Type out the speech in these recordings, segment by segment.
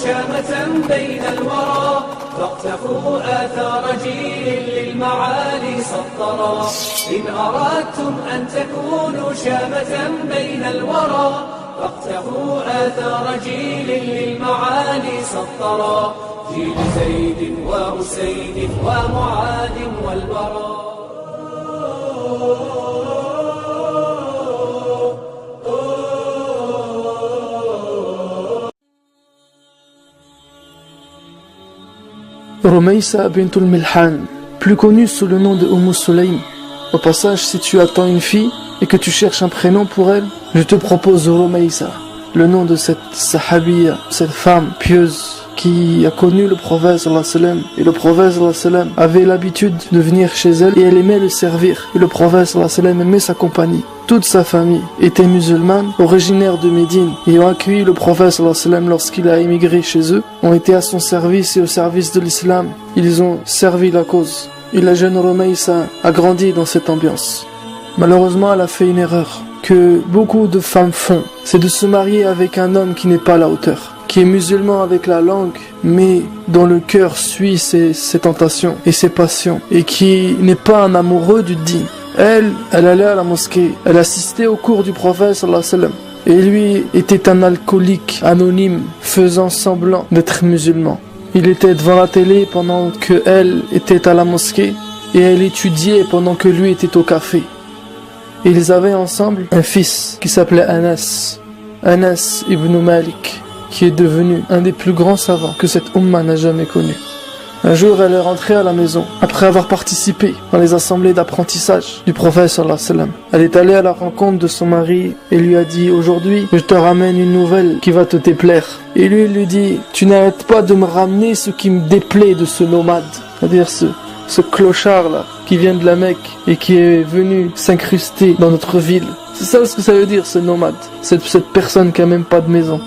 شامة بين الورى فاقتفوا آثار جيل للمعالي سطرا إن أردتم أن تكونوا شامة بين الورى فاقتفوا آثار جيل للمعالي سطرا جيل زيد وأسيد ومعاذ والبراء. Rumaysa bint al-Milhan, plus connue sous le nom de Sulaym. Au passage, si tu attends une fille et que tu cherches un prénom pour elle, je te propose Rumaysa, le nom de cette sahabiya, cette femme pieuse qui a connu le prophète sallallahu alayhi wa sallam. Et le prophète sallallahu alayhi wa sallam avait l'habitude de venir chez elle et elle aimait le servir. Et le prophète sallallahu alayhi wa sallam aimait sa compagnie. Toute sa famille était musulmane, originaire de Médine, et ont accueilli le prophète sallallahu alayhi wa sallam lorsqu'il a émigré chez eux, ont été à son service et au service de l'islam. Ils ont servi la cause. Et la jeune Rumaysa a grandi dans cette ambiance. Malheureusement, elle a fait une erreur que beaucoup de femmes font, c'est de se marier avec un homme qui n'est pas à la hauteur, qui est musulman avec la langue, mais dont le cœur suit ses tentations et ses passions, et qui n'est pas un amoureux du dîn. Elle allait à la mosquée, elle assistait au cours du prophète sallallahu alayhi wa sallam, et lui était un alcoolique anonyme faisant semblant d'être musulman. Il était devant la télé pendant que elle était à la mosquée, et elle étudiait pendant que lui était au café. Et ils avaient ensemble un fils qui s'appelait Anas ibn Malik, qui est devenu un des plus grands savants que cette Ummah n'a jamais connu. Un jour, elle est rentrée à la maison, après avoir participé dans les assemblées d'apprentissage du prophète sallallahu alayhi wa sallam. Elle est allée à la rencontre de son mari et lui a dit: aujourd'hui, je te ramène une nouvelle qui va te déplaire. Et lui, il lui dit: tu n'arrêtes pas de me ramener ce qui me déplaît de ce nomade, c'est-à-dire ce clochard là, qui vient de la Mecque et qui est venu s'incruster dans notre ville. C'est ça ce que ça veut dire, ce nomade, cette personne qui a même pas de maison.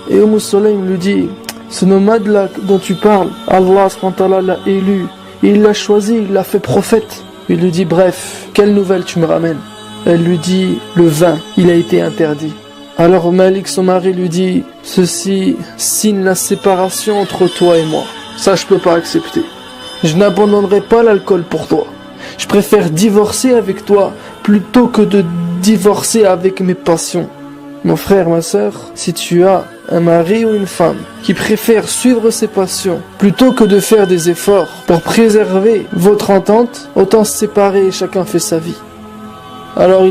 Et Sulaym lui dit: ce nomade là dont tu parles, Allah s.w.t. l'a élu, et il l'a choisi, il l'a fait prophète. Il lui dit: bref, quelle nouvelle tu me ramènes? Elle lui dit: le vin, il a été interdit. Alors Malik, son mari, lui dit: ceci signe la séparation entre toi et moi. Ça je peux pas accepter. Je n'abandonnerai pas l'alcool pour toi. Je préfère divorcer avec toi plutôt que de divorcer avec mes passions. Mon frère, ma sœur, si tu as un mari ou une femme qui préfère suivre ses passions plutôt que de faire des efforts pour préserver votre entente, autant se séparer et chacun fait sa vie. Alors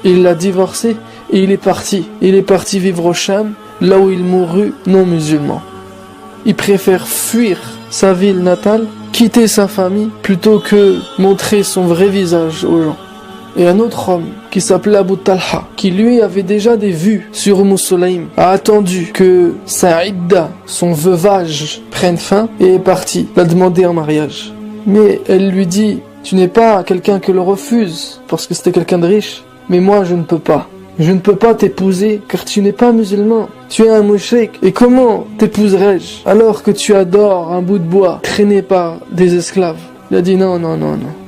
il l'a divorcé et il est parti. Il est parti vivre au Cham, là où il mourut non musulman. Il préfère fuir sa ville natale, quitter sa famille, plutôt que montrer son vrai visage aux gens. Et un autre homme qui s'appelait Abu Talha, qui lui avait déjà des vues sur Sulaym, a attendu que sa idda, son veuvage, prenne fin et est parti la demander en mariage. Mais elle lui dit: tu n'es pas quelqu'un que l'on refuse parce que c'était quelqu'un de riche, mais moi je ne peux pas. Je ne peux pas t'épouser car tu n'es pas musulman. Tu es un mouchrik. Et comment t'épouserais-je alors que tu adores un bout de bois traîné par des esclaves? Il a dit: non.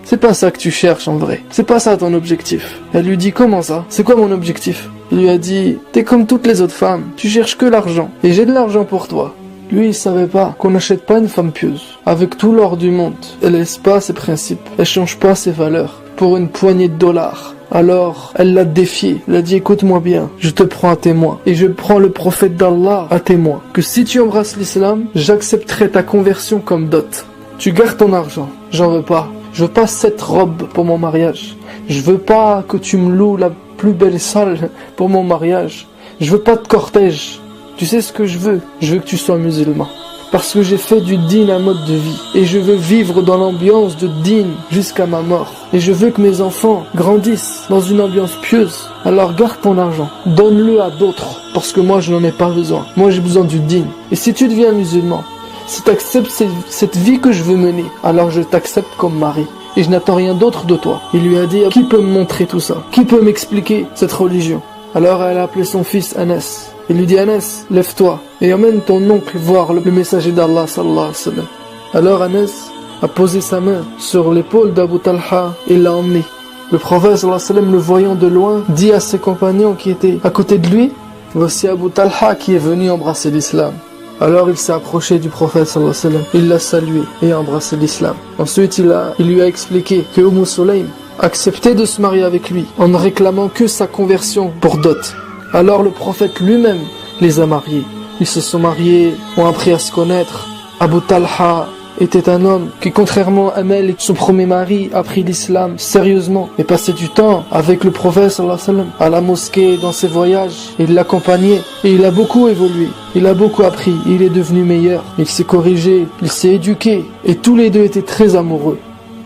C'est pas ça que tu cherches en vrai. C'est pas ça ton objectif. Elle lui dit: comment ça? C'est quoi mon objectif? Il lui a dit: t'es comme toutes les autres femmes. Tu cherches que l'argent. Et j'ai de l'argent pour toi. Lui, il savait pas qu'on n'achète pas une femme pieuse. Avec tout l'or du monde, elle laisse pas ses principes. Elle change pas ses valeurs pour une poignée de dollars. Alors, elle l'a défié. Elle a dit: écoute-moi bien, je te prends à témoin. Et je prends le prophète d'Allah à témoin. Que si tu embrasses l'islam, j'accepterai ta conversion comme dot. Tu gardes ton argent. J'en veux pas. Je veux pas cette robe pour mon mariage. Je veux pas que tu me loues la plus belle salle pour mon mariage. Je veux pas de cortège. Tu sais ce que je veux? Je veux que tu sois musulman. Parce que j'ai fait du dîn un mode de vie. Et je veux vivre dans l'ambiance de dîn jusqu'à ma mort. Et je veux que mes enfants grandissent dans une ambiance pieuse. Alors garde ton argent. Donne-le à d'autres. Parce que moi je n'en ai pas besoin. Moi j'ai besoin du dîn. Et si tu deviens musulman, si tu acceptes cette vie que je veux mener, alors je t'accepte comme mari. Et je n'attends rien d'autre de toi. Il lui a dit: qui peut me montrer tout ça? Qui peut m'expliquer cette religion? Alors elle a appelé son fils Anas. Il lui dit: Anas, lève-toi et emmène ton oncle voir le messager d'Allah sallallahu alayhi wa sallam. Alors Anas a posé sa main sur l'épaule d'Abu Talha et l'a emmené. Le prophète sallallahu alayhi wa sallam, le voyant de loin, dit à ses compagnons qui étaient à côté de lui: voici Abu Talha qui est venu embrasser l'islam. Alors il s'est approché du prophète sallallahu alayhi wa sallam, il l'a salué et a embrassé l'islam. Ensuite il lui a expliqué que Sulaym acceptait de se marier avec lui en ne réclamant que sa conversion pour dot. Alors le prophète lui-même les a mariés. Ils se sont mariés, ont appris à se connaître. Abu Talha était un homme qui, contrairement à Mel, son premier mari, a pris l'islam sérieusement et passait du temps avec le prophète sallallahu alayhi wa sallam, à la mosquée, dans ses voyages. Il l'accompagnait et il a beaucoup évolué. Il a beaucoup appris, il est devenu meilleur. Il s'est corrigé, il s'est éduqué et tous les deux étaient très amoureux.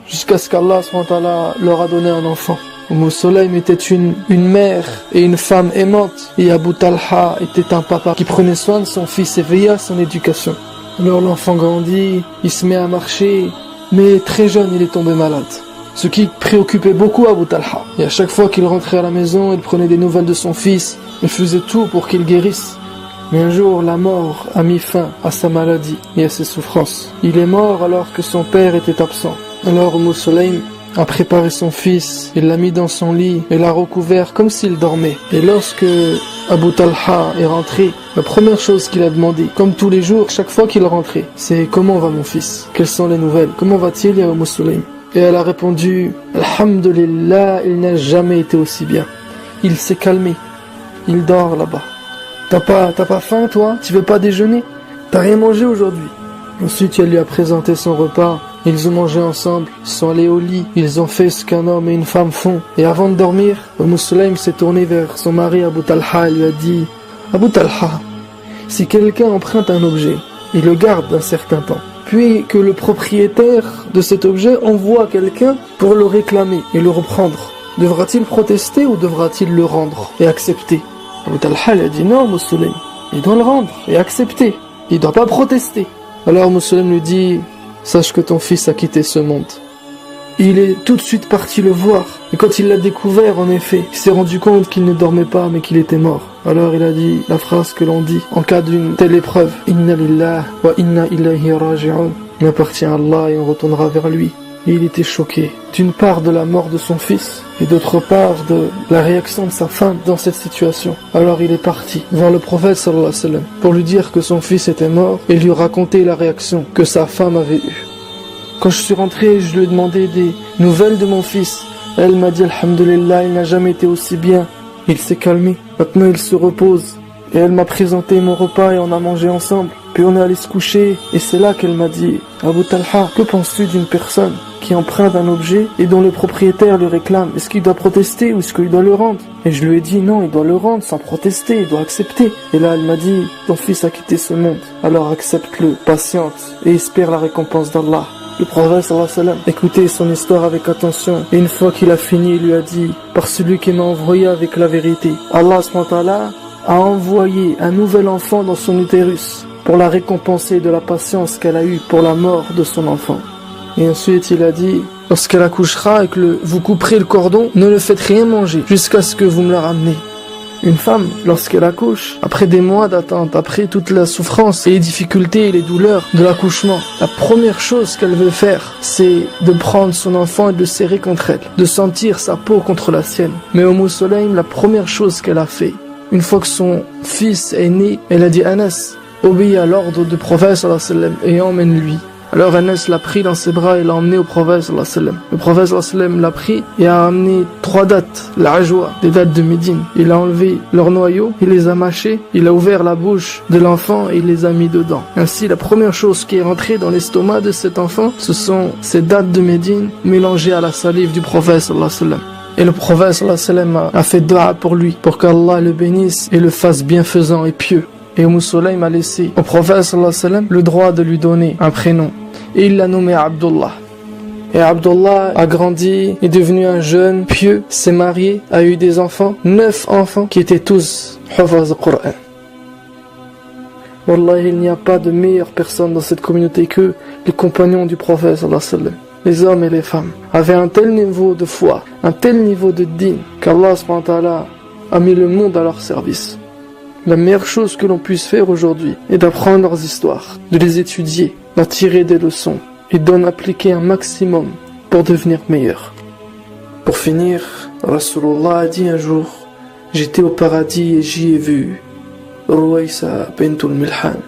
Jusqu'à ce qu'Allah SWT leur a donné un enfant. Sulaym était une mère et une femme aimante. Et Abu Talha était un papa qui prenait soin de son fils et veillait à son éducation. Alors l'enfant grandit, il se met à marcher, mais très jeune il est tombé malade. Ce qui préoccupait beaucoup Abu Talha. Et à chaque fois qu'il rentrait à la maison, il prenait des nouvelles de son fils, il faisait tout pour qu'il guérisse. Mais un jour, la mort a mis fin à sa maladie et à ses souffrances. Il est mort alors que son père était absent. Alors Sulaym a préparé son fils, il l'a mis dans son lit et l'a recouvert comme s'il dormait. Et lorsque Abu Talha est rentré, la première chose qu'il a demandé, comme tous les jours, chaque fois qu'il rentrait, c'est « Comment va mon fils? Quelles sont les nouvelles? Comment va-t-il, ya Sulaym ?» Et elle a répondu « Alhamdulillah, il n'a jamais été aussi bien. Il s'est calmé, il dort là-bas. T'as pas faim toi? Tu veux pas déjeuner? T'as rien mangé aujourd'hui ?» Ensuite, elle lui a présenté son repas. Ils ont mangé ensemble, ils sont allés au lit, ils ont fait ce qu'un homme et une femme font. Et avant de dormir, Sulaym s'est tourné vers son mari Abu Talha et lui a dit « Abu Talha, si quelqu'un emprunte un objet, il le garde un certain temps, puis que le propriétaire de cet objet envoie quelqu'un pour le réclamer et le reprendre, devra-t-il protester ou devra-t-il le rendre et accepter ?» Abu Talha lui a dit « Non, Sulaym, il doit le rendre et accepter, il doit pas protester. » Alors Sulaym lui dit « Sache que ton fils a quitté ce monde. » Il est tout de suite parti le voir. Et quand il l'a découvert, en effet, il s'est rendu compte qu'il ne dormait pas, mais qu'il était mort. Alors il a dit la phrase que l'on dit en cas d'une telle épreuve. « Inna lillah wa inna ilayhi raji'un » On appartient à Allah et on retournera vers lui. Et il était choqué, d'une part de la mort de son fils, et d'autre part de la réaction de sa femme dans cette situation. Alors il est parti voir le prophète sallallahu alayhi wa sallam pour lui dire que son fils était mort et lui raconter la réaction que sa femme avait eue. Quand je suis rentré, je lui ai demandé des nouvelles de mon fils. Elle m'a dit alhamdulillah, il n'a jamais été aussi bien. Il s'est calmé, maintenant il se repose. Et elle m'a présenté mon repas et on a mangé ensemble. Puis on est allé se coucher et c'est là qu'elle m'a dit « Abu Talha, que penses-tu d'une personne qui emprunte un objet et dont le propriétaire le réclame? Est-ce qu'il doit protester ou est-ce qu'il doit le rendre ?» Et je lui ai dit « Non, il doit le rendre sans protester, il doit accepter. » Et là elle m'a dit « Ton fils a quitté ce monde, alors accepte-le, patiente et espère la récompense d'Allah. » Le prophète sallallahu alayhi wa sallam écoutait son histoire avec attention et une fois qu'il a fini, il lui a dit « Par celui qui m'a envoyé avec la vérité, Allah subhanahu wa ta'ala a envoyé un nouvel enfant dans son utérus pour la récompenser de la patience qu'elle a eue pour la mort de son enfant. » Et ensuite il a dit « Lorsqu'elle accouchera et que vous couperez le cordon, ne le faites rien manger jusqu'à ce que vous me la ramenez. » Une femme, lorsqu'elle accouche, après des mois d'attente, après toute la souffrance et les difficultés et les douleurs de l'accouchement, la première chose qu'elle veut faire, c'est de prendre son enfant et de le serrer contre elle, de sentir sa peau contre la sienne. Mais Sulaym, la première chose qu'elle a fait, une fois que son fils est né, elle a dit « Anas, obéis à l'ordre du prophète sallallahu alayhi wa sallam et emmène-lui. » Alors Anas l'a pris dans ses bras et l'a emmené au prophète sallallahu alayhi wa sallam. Le prophète sallallahu alayhi wa sallam l'a pris et a amené 3 dattes, l'ajwa, des dattes de Médine. Il a enlevé leur noyau, il les a mâchés, il a ouvert la bouche de l'enfant et il les a mis dedans. Ainsi, la première chose qui est rentrée dans l'estomac de cet enfant, ce sont ces dattes de Médine mélangées à la salive du prophète sallallahu alayhi wa sallam. Et le prophète sallallahu alayhi wa sallam a fait dua pour lui, pour qu'Allah le bénisse et le fasse bienfaisant et pieux. Et Sulaym a laissé au prophète sallallahu alayhi wa sallam le droit de lui donner un prénom. Et il l'a nommé Abdullah. Et Abdullah a grandi, est devenu un jeune pieux, s'est marié, a eu des enfants, 9 enfants qui étaient tous hufaz al-Qur'an. Wallah, il n'y a pas de meilleure personne dans cette communauté que les compagnons du prophète sallallahu alayhi wa sallam. Les hommes et les femmes avaient un tel niveau de foi, un tel niveau de din, qu'Allah subhanahu wa ta'ala a mis le monde à leur service. La meilleure chose que l'on puisse faire aujourd'hui est d'apprendre leurs histoires, de les étudier, d'en tirer des leçons et d'en appliquer un maximum pour devenir meilleur. Pour finir, Rasulullah a dit un jour « J'étais au paradis et j'y ai vu Ruwaysa bintul Milhan.